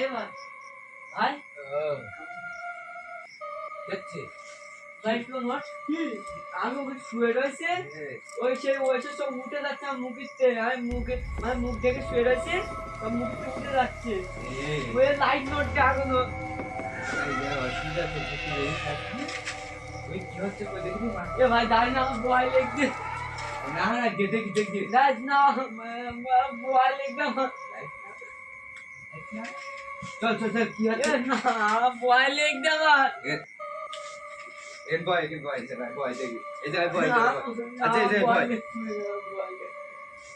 এবার ভাই দেখছি ভাই কোন ওয়াট কি আমি ওকে শুয়ে রয়েছে ওই সে সব উঠে যাচ্ছে আমার মুখেতে আর মুখে মানে মুখ থেকে শুয়ে রয়েছে সব মুখে উঠে যাচ্ছে ওই লাইট নটকে এখনো অসুবিধা করছে তুই এই থাকবি ওই কি হচ্ছে কই দেখবি এ ভাই দাঁড়িয়ে আমার বয় লেগছে না না দেখি দেখি না বয় লেগছে চল চল চল কি হচ্ছে না বয় লেগছে আমার এর বয় দেখি এই জায়গায় বয় আচ্ছা এই জায়গায় বয়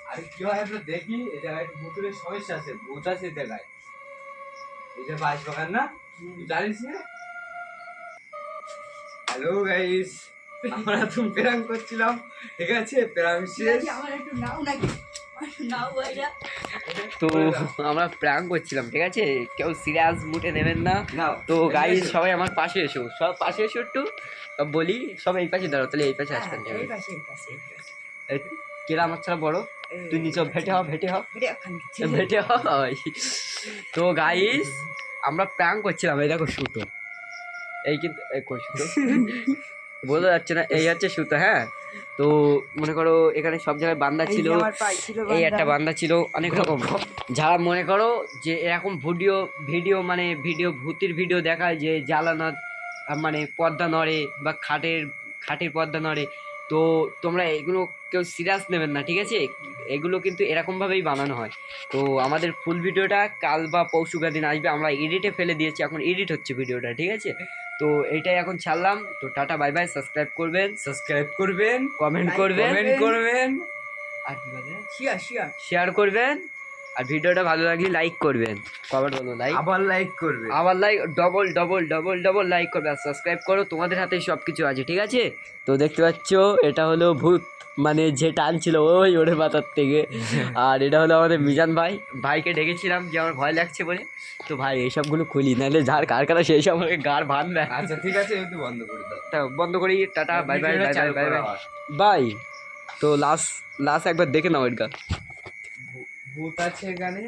আরে কি হয় আমরা দেখি এই জায়গায় ভূতের সমস্যা আছে ভূত আছে জায়গায় এই যে বাইশ বাগান না জানিস না হ্যালো গাইস আমরা তো প্র্যাঙ্ক করছিলাম ঠিক আছে প্র্যাঙ্ক শেষ আমার একটু নাও নাকি নাও ভাইয়া তো আমরা প্র্যাঙ্ক করছিলাম ঠিক আছে কেউ সিরিয়াস মুডে নেবেন না নাও তো গাইস সবাই আমার পাশে এসো সব পাশে এসো একটু বলি সবাই এই পাশে দাঁড়াও তাহলে এই পাশে আসবেন কেরা আমার ছাড়া বড় তুই নিচে ভেটে হ তো গাইস আমরা প্র্যাঙ্ক করছিলাম এই দেখো সুতো এই কিন্তু কই সুতো বোঝা যাচ্ছে না এই হচ্ছে সুতো হ্যাঁ তো মনে করো এখানে সব জায়গায় বান্ধা ছিল এই একটা বান্ধা ছিল অনেক রকম যারা মনে করো যে এরকম ভিডিও মানে ভূতের ভিডিও দেখায় যে জ্বালানা মানে পর্দা নড়ে বা খাটের পর্দা নড়ে তো তোমরা এগুলো কেউ সিরিয়াস নেবেন না ঠিক আছে এগুলো কিন্তু এরকমভাবেই বানানো হয় তো আমাদের ফুল ভিডিওটা কাল বা পরশুকার দিন আসবে আমরা এডিটে ফেলে দিয়েছি এখন এডিট হচ্ছে ভিডিওটা ঠিক আছে তো এইটাই এখন ছাড়লাম তো টাটা বাই বাই সাবস্ক্রাইব করবেন কমেন্ট করবেন আর কি বলে শেয়ার করবেন আর ভিডিওটা ভালো লাগলে লাইক করবেন কমেন্ট বলো আবার লাইক করবে আবার লাইক ডবল লাইক করবে আর সাবস্ক্রাইব করো তোমাদের হাতেই সব কিছু আছে ঠিক আছে তো দেখতে পাচ্ছ এটা হলো ভূত মানে যে টানছিল ওই ওরে মাথার থেকে আর এটা হলো আমাদের মিজান ভাইকে ডেকেছিলাম যে আমার ভয় লাগছে বলে তো ভাই এইসবগুলো খুলি নাহলে যার কার কারা সেই সব আমাকে গাড় ভাঙবে আচ্ছা ঠিক আছে একটু বন্ধ করে দাও বন্ধ করি টাটা বাই বাই বাই তো লাস্ট একবার দেখে নাও এটা ভূত আছে এখানে